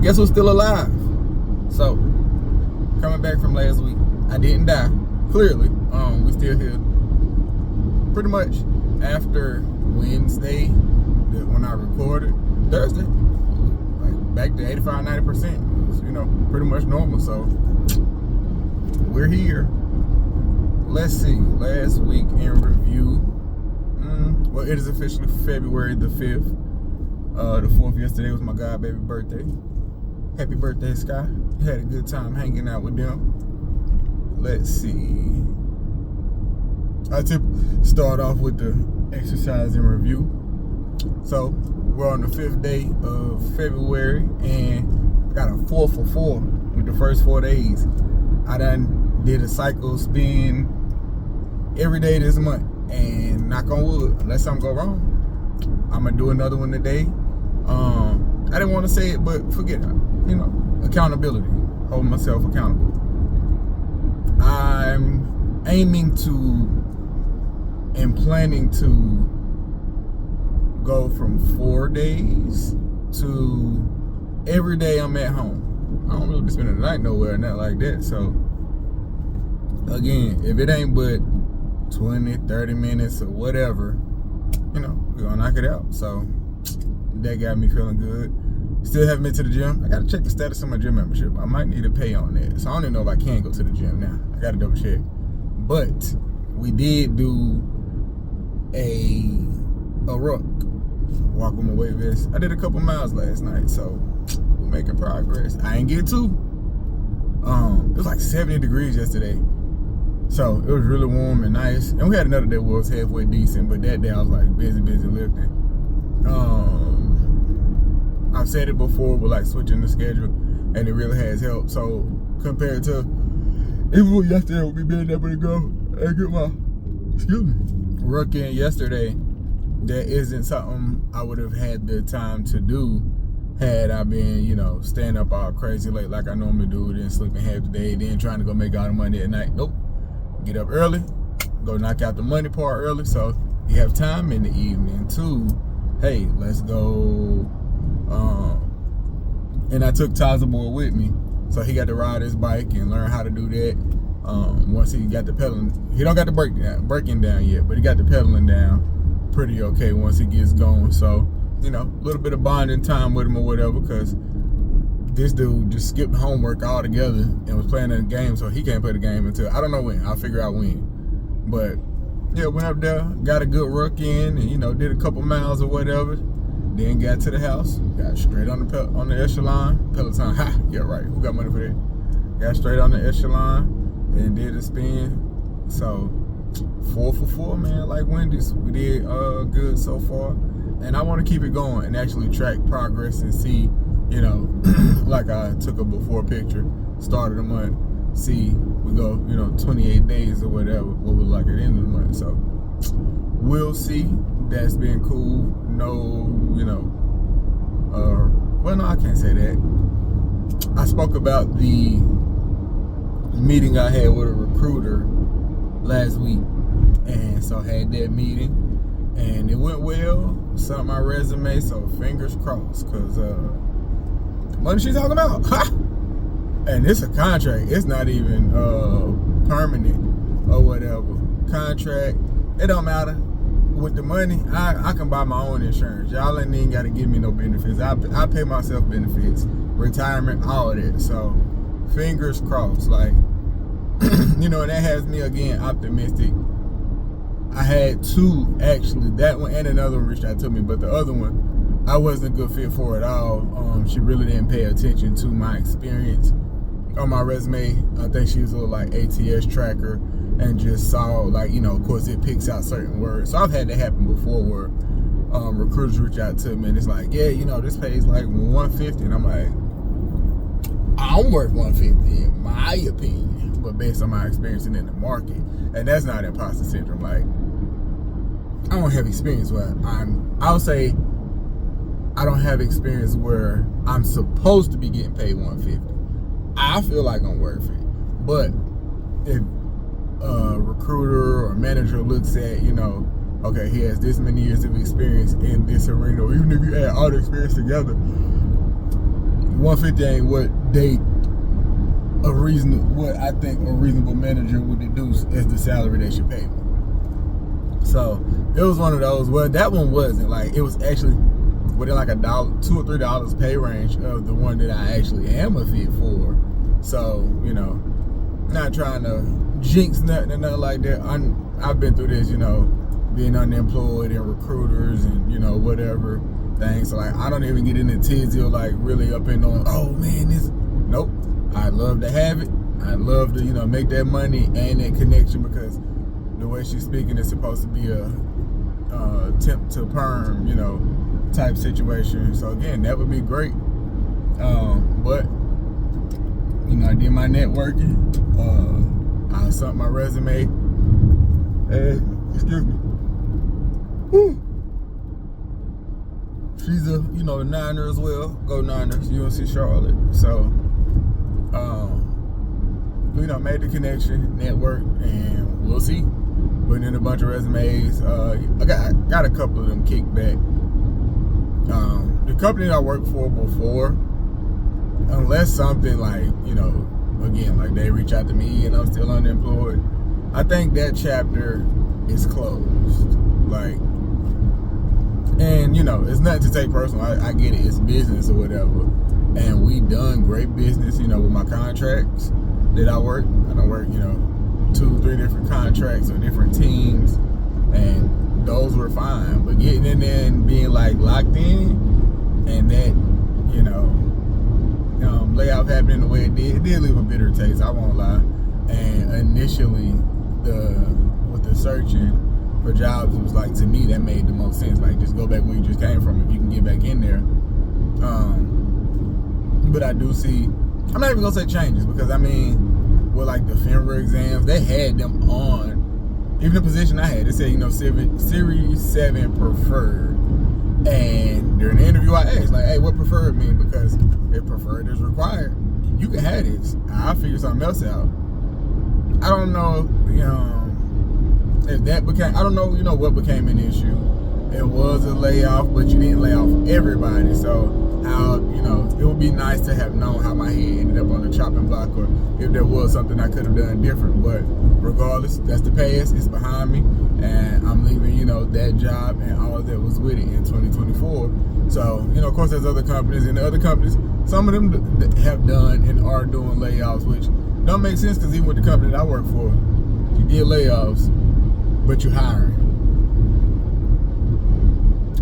guess who's still alive? So, coming back from last week, I didn't die. Clearly, we still here. Pretty much after Wednesday, when I recorded, Thursday, like back to 85-90%. You know, pretty much normal. So we're here. Let's see. Last week in review. Well, it is officially February the 5th. The 4th yesterday was my god baby birthday. Happy birthday, Sky. Had a good time hanging out with them. Let's see. I start off with the exercise and review. So we're on the 5th day of February and got a 4 for 4 with the first 4 days. I done did a cycle spin every day this month, and knock on wood, unless something go wrong, I'm gonna do another one today. I didn't want to say it, but forget it. You know, accountability, holding myself accountable. I'm aiming to and planning to go from 4 days to every day I'm at home. I don't really be spending the night nowhere, not like that. So again, if it ain't but 20, 30 minutes or whatever, you know, we're gonna knock it out. So that got me feeling good. Still haven't been to the gym. I gotta check the status of my gym membership. I might need to pay on that. So I don't even know if I can go to the gym now. I gotta double check. But we did do a ruck, walk on my weight vest. I did a couple miles last night, so we're making progress. I ain't get to. It was like 70 degrees yesterday. So it was really warm and nice. And we had another day where it was halfway decent, but that day I was like busy lifting. I've said it before, but like switching the schedule, and it really has helped. So compared to even yesterday, we'll be being able to go and get my ruck in yesterday. That isn't something I would have had the time to do had I been, you know, staying up all crazy late like I normally do, then sleeping half the day, then trying to go make all the money at night. Nope. Get up early, go knock out the money part early, so you have time in the evening too. Hey, let's go. And I took Taza Boy with me, so he got to ride his bike and learn how to do that. Once he got the pedaling, he don't got the braking down yet, but he got the pedaling down pretty okay once he gets going. So, you know, a little bit of bonding time with him or whatever, because this dude just skipped homework altogether and was playing a game, so he can't play the game until, I don't know when. I'll figure out when. But yeah, went up there, got a good ruck in, and, you know, did a couple miles or whatever. Then got to the house, got straight on the echelon. Peloton, ha, yeah, right. Who got money for that? Got straight on the echelon and did a spin. So 4 for 4, man, like Wendy's. We did good so far, and I want to keep it going and actually track progress and see, you know, like I took a before picture, start of the month, see we go, you know, 28 days or whatever, what we like at the end of the month. So we'll see. That's been cool. No, you know, well, no, I can't say that. I spoke about the meeting I had with a recruiter last week, and so I had that meeting, and it went well. Sent my resume, so fingers crossed, because what is she talking about? Ha! And it's a contract. It's not even permanent or whatever. Contract, it don't matter. With the money, I can buy my own insurance. Y'all ain't even got to give me no benefits. I pay myself benefits, retirement, all of that. So fingers crossed. Like, you know, that has me again optimistic. I had two, actually. That one and another one reached out to me, but the other one I wasn't a good fit for at all. She really didn't pay attention to my experience on my resume. I think she was a little like ATS tracker and just saw, like, you know, of course it picks out certain words. So I've had that happen before where recruiters reach out to me and it's like, yeah, you know, this pays like $150, and I'm like, I'm worth $150 in my opinion, but based on my experience in the market. And that's not imposter syndrome. Like, I don't have experience where I'll say I don't have experience where I'm supposed to be getting paid $150. I feel like I'm worth it. But if a recruiter or manager looks at, you know, okay, he has this many years of experience in this arena, or even if you add all the experience together, 150 ain't what I think a reasonable manager would deduce as the salary they should pay me. So it was one of those. Well, that one wasn't. Like, it was actually within like $1, $2 or $3 pay range of the one that I actually am a fit for. So, you know, not trying to jinx nothing or nothing like that. I've been through this, you know, being unemployed and recruiters and, you know, whatever things. So, like, I don't even get into tizzy or like really up in on, oh man, nope. I love to have it. I love to, you know, make that money and that connection, because the way she's speaking is supposed to be a temp to perm, you know, type situation. So again, that would be great. But you know, I did my networking. I sent my resume. Excuse me. Whew. She's a, you know, a Niner as well. Go Niners, UNC Charlotte. So, you know, made the connection, network, and we'll see. Putting in a bunch of resumes. I got a couple of them kicked back. The company that I worked for before, unless something like, you know, again, like they reach out to me and I'm still unemployed, I think that chapter is closed. Like, and you know, it's nothing to take personal. I get it, it's business or whatever. And we done great business, you know, with my contracts that I work. I don't work, you know, 2-3 different contracts or different teams, and those were fine. But getting in there and being like locked in, and that, you know, layoff happening the way it did leave a bitter taste, I won't lie. And initially, with the searching for jobs, it was like, to me, that made the most sense. Like, just go back where you just came from if you can get back in there. But I do see, I'm not even gonna say changes, because I mean, with like the FINRA exams, they had them on, even the position I had, they said, you know, Series 7 preferred. And during the interview, I asked, like, hey, what preferred mean? Because if preferred is required, you can have this. I'll figure something else out. I don't know, you know, if that became, I don't know, you know, what became an issue. It was a layoff, but you didn't lay off everybody. So how, you know, it would be nice to have known how my head ended up on the chopping block, or if there was something I could have done different. But regardless, that's the past, it's behind me, and I'm leaving, you know, that job and all that was with it in 2024. So, you know, of course, there's other companies, and the other companies, some of them have done and are doing layoffs, which don't make sense, because even with the company that I work for, you did layoffs, but you're hiring.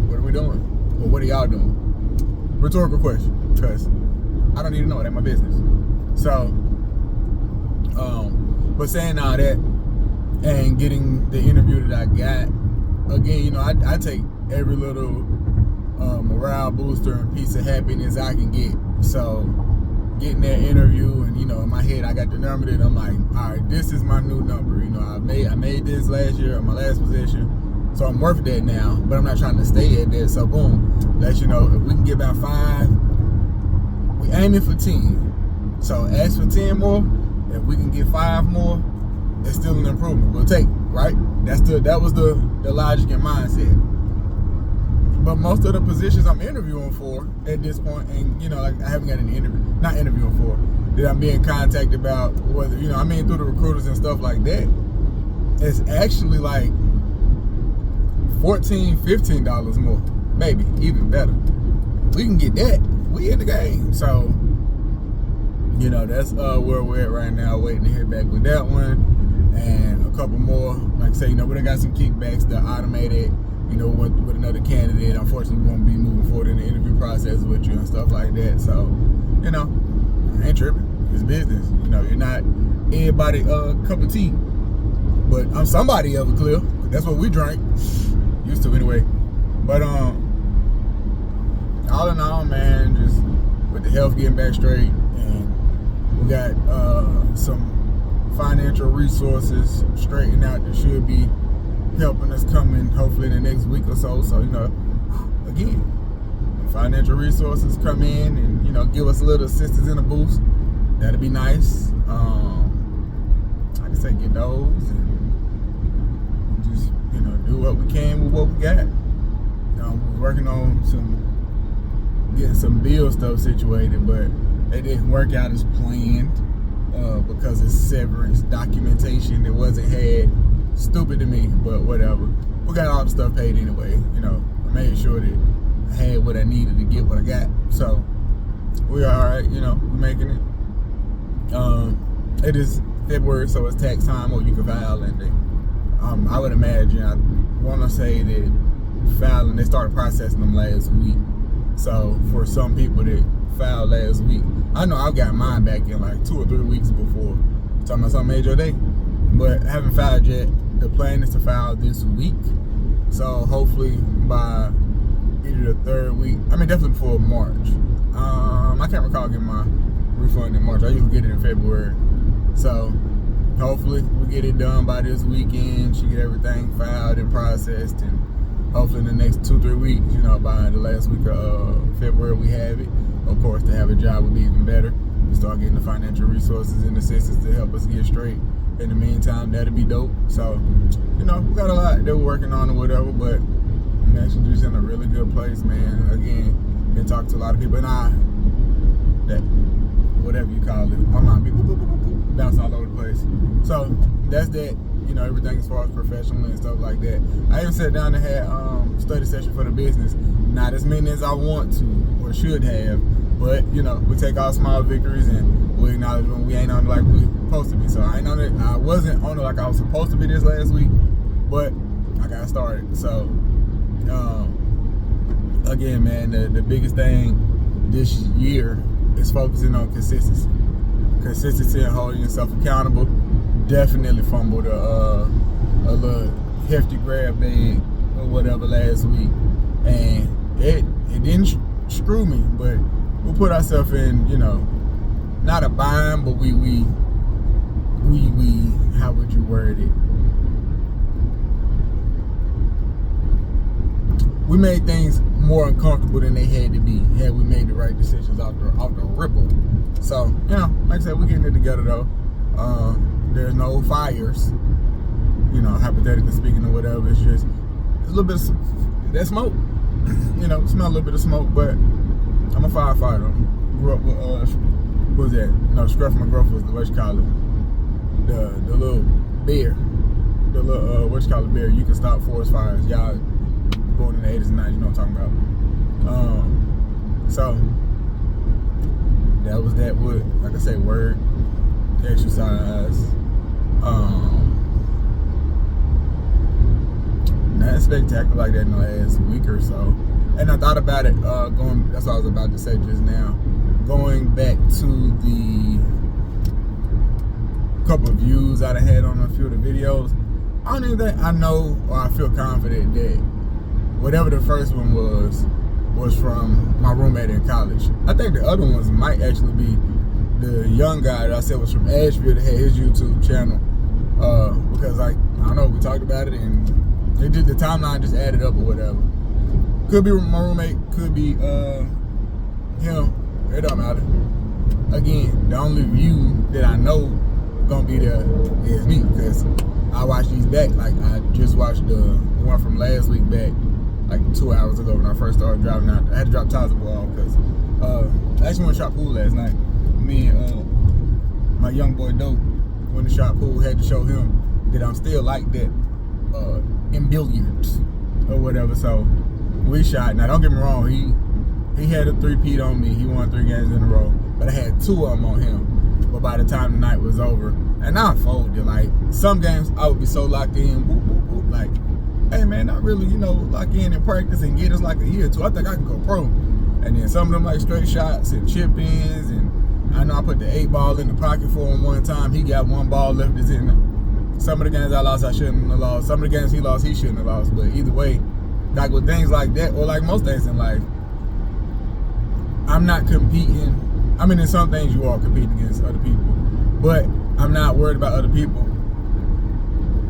What are we doing? Or what are y'all doing? Rhetorical question, because I don't need to know. That's my business. So, but saying all that and getting the interview that I got, again, you know, I take every little morale booster and piece of happiness I can get. So, getting that interview, and you know, in my head I got the number that I'm like, all right, this is my new number. You know, I made this last year in my last position. So I'm worth that now, but I'm not trying to stay at that. So boom, let you know, if we can get about 5, we aiming for 10. So ask for 10 more. If we can get 5 more, it's still an improvement. We'll take, right? That was the logic and mindset. But most of the positions I'm interviewing for at this point, and you know, like I haven't got any not interviewing for, that I'm being contacted about, whether, you know, I mean, through the recruiters and stuff like that, it's actually like $14, $15 more, maybe even better. We can get that, we in the game. So, you know, that's where we're at right now, waiting to hear back with that one, and a couple more. Like I say, you know, we done got some kickbacks, the automated, you know, with another candidate. Unfortunately, we won't be moving forward in the interview process with you and stuff like that. So, you know, I ain't tripping. It's business. You know, you're not everybody cup of tea, but I'm somebody Everclear. That's what we drank. Used to anyway. But all in all, man, just with the health getting back straight, and we got some financial resources straightened out that should be helping us coming hopefully in the next week or so. So, you know, again, financial resources come in and, you know, give us a little assistance and a boost. That'd be nice. I can say get those and just, you know, do what we can with what we got. We're working on some getting some bill stuff situated, but it didn't work out as planned because of severance documentation that wasn't had. Stupid to me, but whatever. We got all the stuff paid anyway. You know, I made sure that I had what I needed to get what I got. So we're all right. You know, we're making it. It is February, so it's tax time, or you can file anything. I would imagine, I want to say that filing, they started processing them last week. So for some people that filed last week, I know I got mine back in like 2 or 3 weeks before. Talking about some major day, but I haven't filed yet. The plan is to file this week. So hopefully by either the 3rd week, I mean definitely before March. I can't recall getting my refund in March. I usually get it in February. So hopefully we get it done by this weekend. She get everything filed and processed, and hopefully in the next 2-3 weeks, you know, by the last week of February we have it. Of course, to have a job would be even better. We start getting the financial resources and assistance to help us get straight. In the meantime, that'd be dope. So, you know, we got a lot that we're working on or whatever, but I'm actually just in a really good place, man. Again, been talking to a lot of people, and that whatever you call it, my mind be bounce all over the place. So that's that. You know, everything as far as professional and stuff like that. I even sat down and had study session for the business. Not as many as I want to or should have, but you know, we take our small victories and we acknowledge when we ain't on it like we supposed to be. So I ain't on it. I wasn't on it like I was supposed to be this last week, but I got started. So again, man, the biggest thing this year is focusing on consistency. Consistency and holding yourself accountable. Definitely fumbled a little hefty grab bag or whatever last week, and it didn't screw me, but we put ourselves in, you know, not a bind, but we how would you word it? We made things more uncomfortable than they had to be had we made the right decisions off the ripple. So, you know, like I said, we're getting it together though. There's no fires, you know, hypothetically speaking or whatever. It's just a little bit of that smoke. You know, smell a little bit of smoke, but I'm a firefighter. Grew up with, what was that? No, Scruff McGruff was the, what you call it? The little bear. The little, what you call it, bear. You can stop forest fires. Y'all born in the 80s and 90s, you know what I'm talking about. So, that was that wood. Like I say, word, exercise. Nothing spectacular like that in the last week or so. And I thought about it, that's what I was about to say just now. Going back to the couple of views I had on a few of the videos, I don't even think I know or I feel confident that whatever the first one was from my roommate in college. I think the other ones might actually be the young guy that I said was from Asheville that had his YouTube channel. Because like, I don't know, we talked about it and it just, the timeline just added up or whatever. Could be my roommate, could be him. It don't matter. Again, the only view that I know gonna be there is me, because I watch these back. Like I just watched the one from last week back like 2 hours ago when I first started driving out. I had to drop tires ball because I actually went to shot pool last night. Me and my young boy Doe went to shot pool. Had to show him that I'm still like that in billiards or whatever. So we shot. Now don't get me wrong, he had a 3-peat on me. He won 3 games in a row, but I had 2 of them on him. But by the time the night was over, and I folded. Like some games I would be so locked in, whoop, whoop, whoop, like, hey man, not really, you know, lock in and practice and get us like a year or 2. I think I can go pro. And then some of them like straight shots and chip ins, and I know I put the 8 ball in the pocket for him one time. He got 1 ball left. Is in. Some of the games I lost, I shouldn't have lost. Some of the games he lost, he shouldn't have lost. But either way, like with things like that, or like most things in life, I'm not competing. I mean, in some things you are competing against other people, but I'm not worried about other people.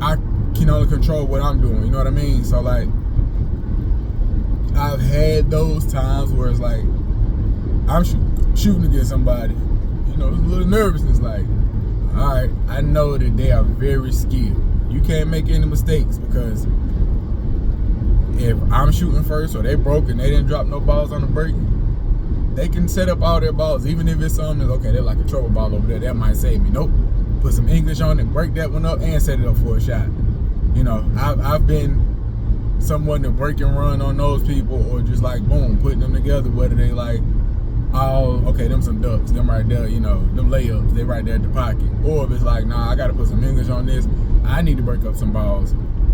I can only control what I'm doing. You know what I mean? So like, I've had those times where it's like I'm shooting against somebody. You know, there's a little nervousness. Like, all right, I know that they are very skilled. You can't make any mistakes, because if I'm shooting first or they broke and they didn't drop no balls on the break, they can set up all their balls, even if it's something that's, okay, they're like a trouble ball over there, that might save me. Nope. Put some English on it, break that one up, and set it up for a shot. You know, I've been someone to break and run on those people, or just like, boom, putting them together, whether they like, oh, okay, them some ducks, them right there, you know, them layups, they right there at the pocket. Or if it's like, nah, I got to put some English on this, I need to break up some balls.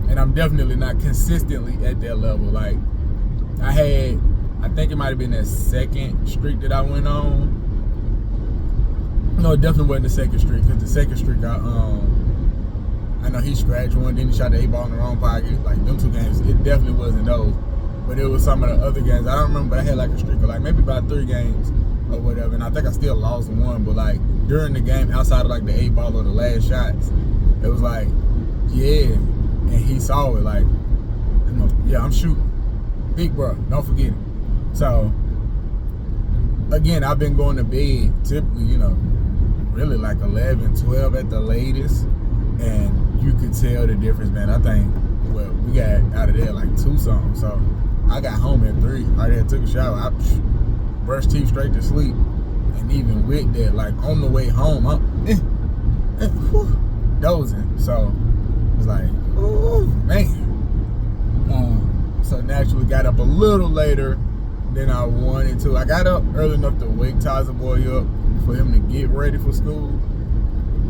And I'm definitely not consistently at that level. Like, I think it might have been that second streak that I went on. No, it definitely wasn't the second streak, because the second streak, I know he scratched one, then he shot the 8-ball in the wrong pocket. Like, them 2 games, it definitely wasn't those. But it was some of the other games. I don't remember, but I had like a streak of like maybe about 3 games or whatever. And I think I still lost one. But like during the game, outside of like the 8-ball or the last shots, it was like, yeah. And he saw it like, you know, yeah, I'm shooting. Big bro, don't forget it. So, again, I've been going to bed typically, you know, really like 11, 12 at the latest. And you could tell the difference, man. I think, well, we got out of there like 2 something. So, I got home at 3. Right there, took a shower. I brushed teeth straight to sleep. And even with that, like on the way home, I'm dozing. So, it was like, oh, man. So, naturally got up a little later than I wanted to. I got up early enough to wake Tyzer boy up for him to get ready for school.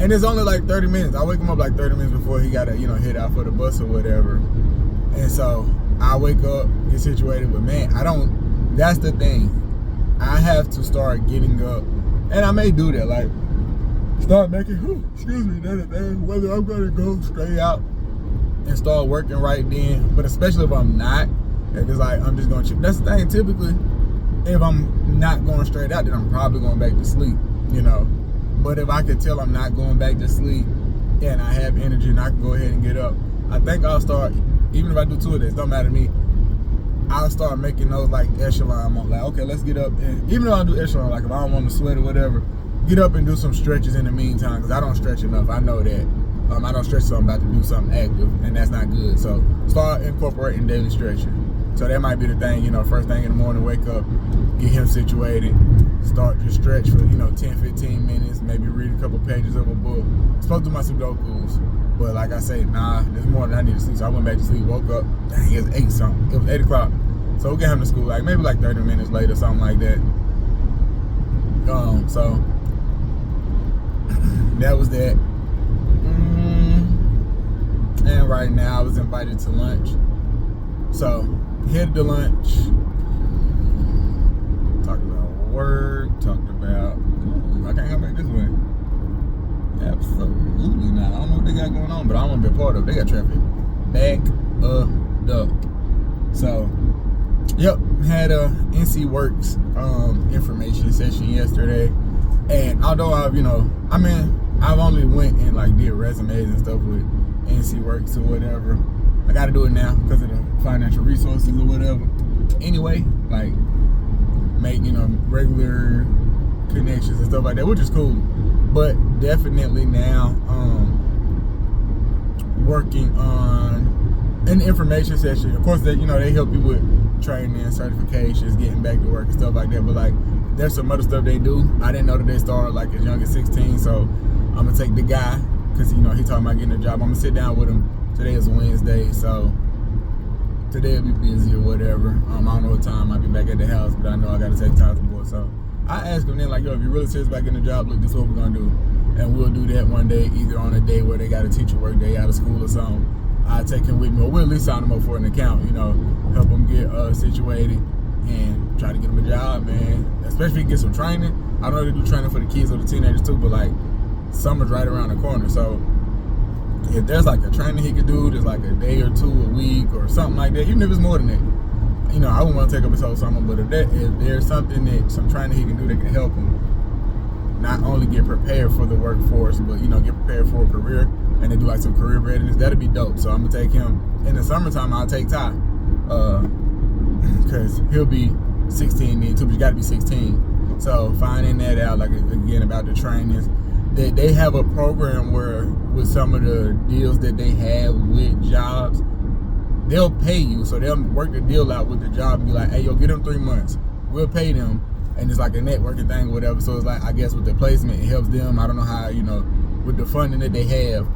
And it's only like 30 minutes. I wake him up like 30 minutes before he got to, you know, head out for the bus or whatever. And so I wake up, get situated. But man, that's the thing. I have to start getting up. And I may do that. Like, start making, whether I'm going to go straight out and start working right then. But especially if I'm not. If it's like, I'm just going to chip. That's the thing. Typically, if I'm not going straight out, then I'm probably going back to sleep, you know. But if I could tell I'm not going back to sleep and I have energy and I can go ahead and get up, I think I'll start, even if I do 2 of this, don't matter to me, I'll start making those like echelon, like, okay, let's get up. And even though I do echelon, like if I don't want to sweat or whatever, get up and do some stretches in the meantime, because I don't stretch enough. I know that. I don't stretch, so I'm about to do something active, and that's not good. So start incorporating daily stretching. So that might be the thing, you know, first thing in the morning, wake up, get him situated, start to stretch for, you know, 10, 15 minutes, maybe read a couple pages of a book. I'm supposed to do my Sudokus, but like I say, nah, this morning I need to sleep. So I went back to sleep, woke up, dang, it was 8 something. It was 8 o'clock. So we'll get him to school, like maybe like 30 minutes later, something like that. So that was that. And right now I was invited to lunch. So headed to lunch. Talked about work, talked about, I can't come back this way. Absolutely not. I don't know what they got going on, but I want to be a part of it. They got traffic back up. So, yep, had a NC Works information session yesterday. And although I've only went and like did resumes and stuff with NC Works or whatever. I got to do it now because of the financial resources or whatever. Anyway, like make, regular connections and stuff like that, which is cool. But definitely now working on an information session. Of course, they help you with training, certifications, getting back to work and stuff like that. But like, there's some other stuff they do. I didn't know that they started like as young as 16. So I'm gonna take the guy because he talking about getting a job. I'm gonna sit down with him. Today is Wednesday, so today will be busy or whatever. I don't know what time I'll be back at the house, but I know I gotta take time to board. So I asked him then, like, yo, if you're really serious about getting a job, look, this is what we're gonna do. And we'll do that one day, either on a day where they got a teacher work day out of school or something. I'll take him with me, or we'll at least sign him up for an account, help him get situated and try to get him a job, man. Especially if he get some training. I know they do training for the kids or the teenagers too, but like, summer's right around the corner. So if there's like a training he could do, there's like a day or 2 a week or something like that, even if it's more than that. I wouldn't want to take up his whole summer, but if there's some training he can do that can help him not only get prepared for the workforce, but get prepared for a career, and they do like some career readiness, that'd be dope. So I'm gonna take him in the summertime. I'll take Ty, because he'll be 16 then too, but you gotta be 16. So finding that out, like again about the trainings, they have a program where with some of the deals that they have with jobs, they'll pay you. So they'll work the deal out with the job and be like, hey, yo, get them 3 months. We'll pay them. and it's like a networking thing or whatever. So it's like, I guess with the placement, it helps them. I don't know how, with the funding that they have,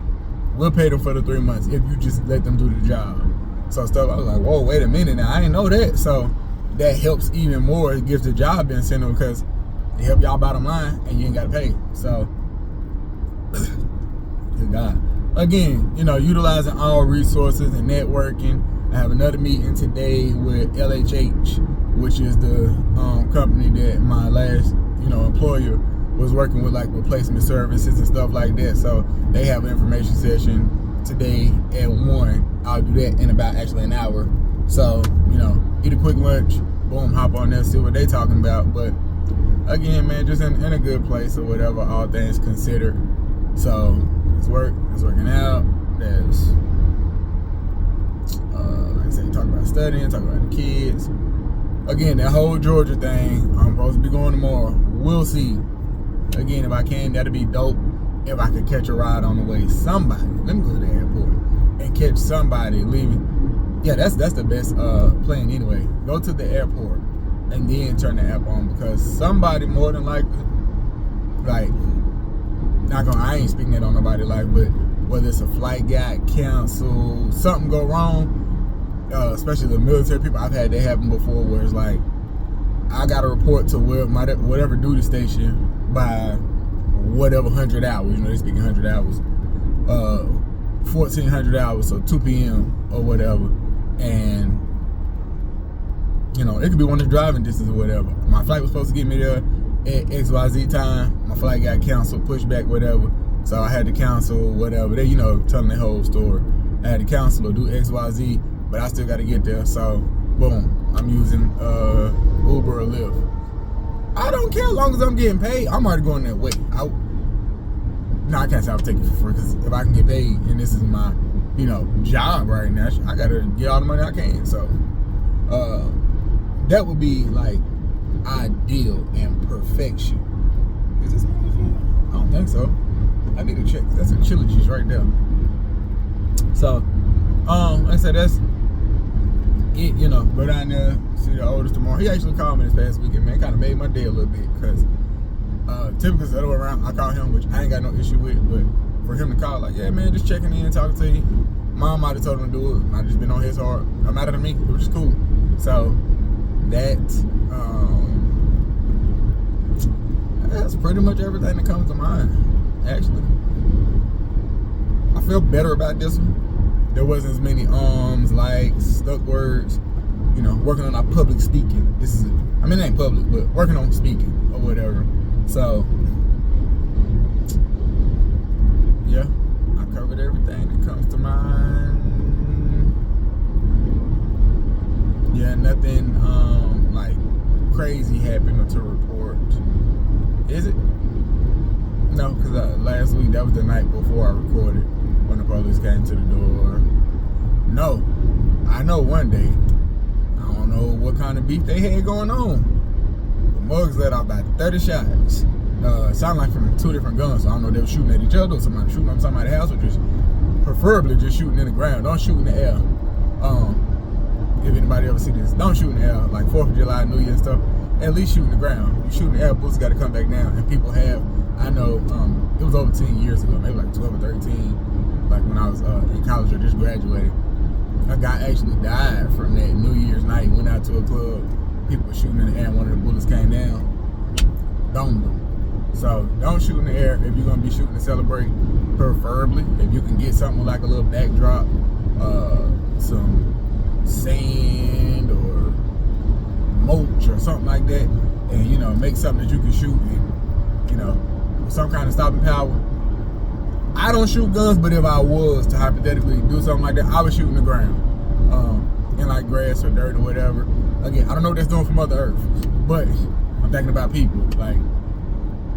we'll pay them for the 3 months if you just let them do the job. So stuff, I was like, whoa, wait a minute now, I didn't know that. So that helps even more. It gives the job incentive because it helps y'all bottom line and you ain't got to pay. So, good God. Again, utilizing all resources and networking. I have another meeting today with LHH, which is the company that my last, employer was working with, like replacement services and stuff like that. So they have an information session today at 1. I'll do that in about actually an hour. So, eat a quick lunch, boom, hop on there, see what they talking about. But again, man, just in a good place or whatever, all things considered. So it's working out. There's like I said, talk about studying, talk about the kids. Again, that whole Georgia thing, I'm supposed to be going tomorrow. We'll see. Again, if I can, that'd be dope. If I could catch a ride on the way, somebody, let me go to the airport and catch somebody leaving. Yeah, that's the best plan anyway. Go to the airport and then turn the app on, because somebody more than likely, like, I ain't speaking that on nobody's life, but whether it's a flight got canceled, something go wrong, especially the military people, I've had that happen before, where it's like, I got to report to whatever duty station by whatever 100 hours, they're speaking 100 hours, 1400 hours, so 2 p.m. or whatever, and it could be one of the driving distance or whatever. My flight was supposed to get me there at XYZ time. My flight got canceled, pushed back, whatever. So I had to cancel, whatever. They, telling the whole story. I had to cancel or do XYZ, but I still got to get there. So, boom, I'm using Uber or Lyft. I don't care as long as I'm getting paid. I'm already going that way. I can't say I'll take it for free, because if I can get paid and this is my, job right now, I got to get all the money I can. So, that would be like ideal and perfection. Is this one? I don't think so. I need to check. That's a chili cheese right there. So, like I said, that's it. Go down there, see the oldest tomorrow. He actually called me this past weekend, man. Kind of made my day a little bit, because typically the other way around, I call him, which I ain't got no issue with, but for him to call, like, yeah, man, just checking in, talking to you. Mom might have told him to do it. I just been on his heart. No matter to me, it was just cool. So that's pretty much everything that comes to mind, actually. I feel better about this one. There wasn't as many likes, stuck words, working on our public speaking. It ain't public, but working on speaking or whatever. So, yeah, I covered everything that comes to mind. Yeah, nothing like crazy happened to report. Is it? No, because last week, that was the night before I recorded, when the police came to the door. No, I know one day, I don't know what kind of beef they had going on. The mugs let off about 30 shots. Sound like from 2 different guns. So I don't know if they were shooting at each other or somebody shooting on somebody's house, or just preferably just shooting in the ground. Don't shoot in the air. If anybody ever see this, don't shoot in the air. Like 4th of July, New Year and stuff. At least shoot in the ground. You shoot in the air, bullets got to come back down. And people have, I know, it was over 10 years ago, maybe like 12 or 13, like when I was in college or just graduated. A guy actually died from that New Year's night. Went out to a club, people were shooting in the air, and one of the bullets came down, domed him. So don't shoot in the air if you're gonna be shooting to celebrate. Preferably, if you can get something like a little backdrop, some sand or mulch or something like that, and make something that you can shoot in, with some kind of stopping power. I don't shoot guns, but if I was to hypothetically do something like that, I would shoot in the ground, in like grass or dirt or whatever. Again, I don't know what that's doing from Mother Earth, but I'm thinking about people. Like,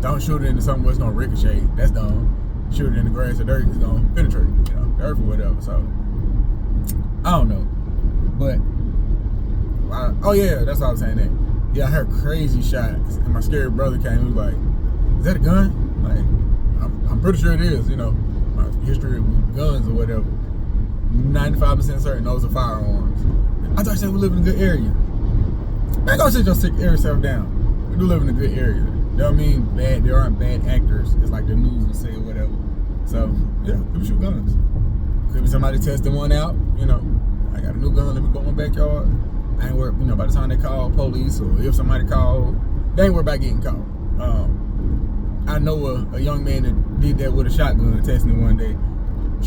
don't shoot it into something where it's gonna ricochet. That's dumb. Shoot it in the grass or dirt, it's gonna penetrate, the earth or whatever. So I don't know, but oh yeah, that's what I was saying. That yeah, I heard crazy shots, and my scary brother came. He was like, "Is that a gun?" Like, I'm pretty sure it is. My history with guns or whatever. 95% certain those are firearms. I thought you said we live in a good area. Man, go sit your sick area self down. we do live in a good area. Don't mean bad. There aren't bad actors. It's like the news would say or whatever. So yeah, people shoot guns. Could be somebody testing one out. You know, I got a new gun. Let me go in my backyard. I ain't worried. You know, by the time they call police or if somebody called, they ain't worried about getting caught. I know a young man that did that with a shotgun, testing it one day,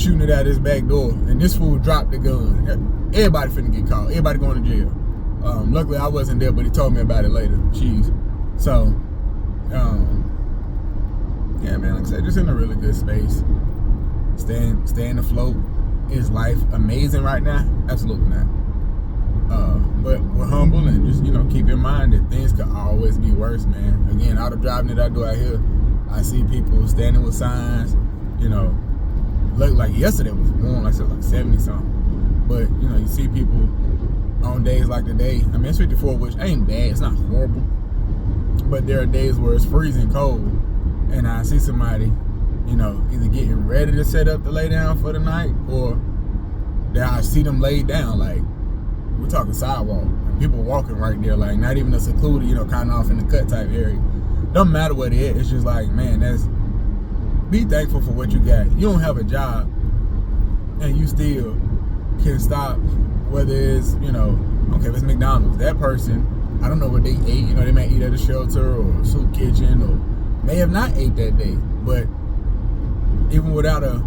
shooting it out his back door, and this fool dropped the gun. Everybody finna get caught. Everybody going to jail. Luckily, I wasn't there, but he told me about it later. Jeez. So, yeah, man, like I said, just in a really good space. Staying afloat. Is life amazing right now? Absolutely not. But we're humble and just, you know, keep in mind that things could always be worse, man. Again, all the driving that I do out here, I see people standing with signs, you know, look like yesterday was warm, like I said, like 70 something. But, you know, you see people on days like today. I mean, it's 54, which ain't bad. It's not horrible. But there are days where it's freezing cold. And I see somebody, you know, either getting ready to set up to lay down for the night, or that I see them laid down. Like, we're talking sidewalk. And people walking right there, like, not even a secluded, you know, kind of off in the cut type area. Don't matter what it is. It's just like, man, be thankful for what you got. You don't have a job, and you still can stop, whether it's, you know, okay, if it's McDonald's, that person, I don't know what they ate. You know, they may eat at a shelter or a soup kitchen, or may have not ate that day. But even without a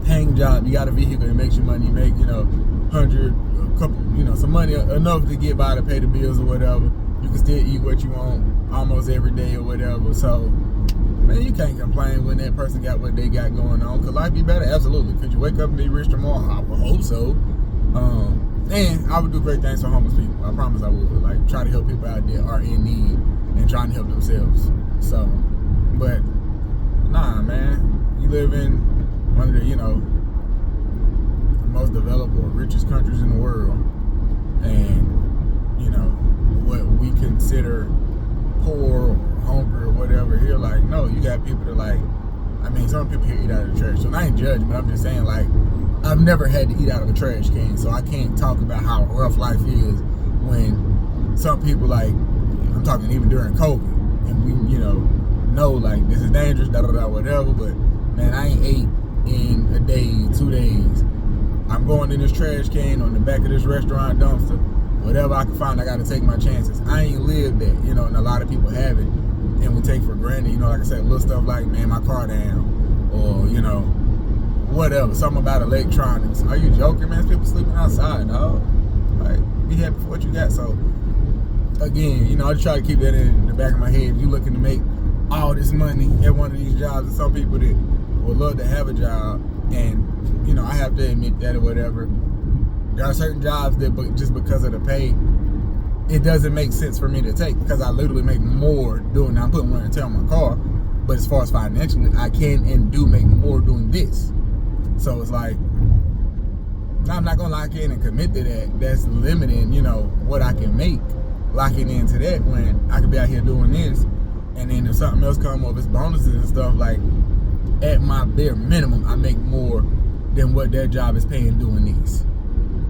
paying job, you got a vehicle that makes you money. You make, you know, 100, a couple, you know, some money enough to get by to pay the bills or whatever. You can still eat what you want almost every day or whatever. So, man, you can't complain when that person got what they got going on. Could life be better? Absolutely. Could you wake up and be rich tomorrow? I would hope so. And I would do great things for homeless people. I promise I would. Like, try to help people out there are in need and trying to help themselves. So, but nah, man, you live in one of the, you know, most developed or richest countries in the world, and you know what we consider poor or hungry or whatever. Here, like, no, you got people that, like, I mean, some people here eat out of the trash. So I ain't judging, but I'm just saying, like, I've never had to eat out of a trash can, so I can't talk about how rough life is when some people, like, I'm talking even during COVID, and we, you know, like, this is dangerous, whatever, but, man, I ain't ate in a day, 2 days. I'm going in this trash can on the back of this restaurant dumpster. Whatever I can find, I got to take my chances. I ain't lived that, you know, and a lot of people have it, and we take for granted, you know, like I said, little stuff like, man, my car down, or, you know, whatever, something about electronics. Are you joking, man? People sleeping outside, dog. Like, be happy for what you got. So, again, you know, I just try to keep that in the back of my head. If you're looking to make all this money at one of these jobs, and some people that would love to have a job, and, you know, I have to admit that or whatever, there are certain jobs that just because of the pay, it doesn't make sense for me to take, because I literally make more doing, now I'm putting wear and tear on my car, but as far as financially, I can and do make more doing this. So it's like, I'm not gonna lock in and commit to that. That's limiting, you know, what I can make. Locking into that when I could be out here doing this, and then if something else comes up, it's bonuses and stuff, like, at my bare minimum, I make more than what that job is paying doing these.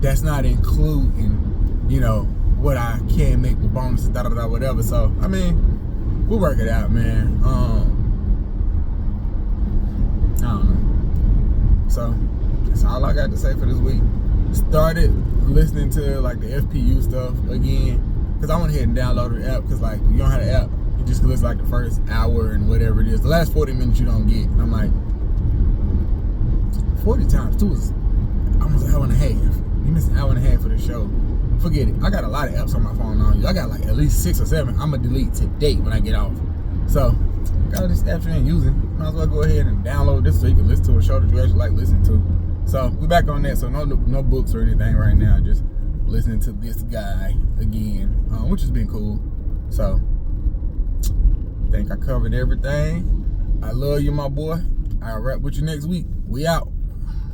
That's not including, you know, what I can make with bonuses, whatever. So, I mean, we'll work it out, man. I don't know. So, that's all I got to say for this week. Started listening to, like, the FPU stuff again, because I went ahead and downloaded the app, because, like, you don't have the app, you just listen, like, the first hour and whatever it is. The last 40 minutes you don't get. And I'm like, 40 times 2 is almost an hour and a half. You missed an hour and a half for the show. Forget it. I got a lot of apps on my phone now. I got, like, at least 6 or 7. I'm going to delete today when I get off. So, got this app you ain't using. Might as well go ahead and download this so you can listen to a show that you actually like listening to. So, we're back on that. So, no books or anything right now. Just listening to this guy again, which has been cool. So, I think I covered everything. I love you, my boy. I'll rap with you next week. We out.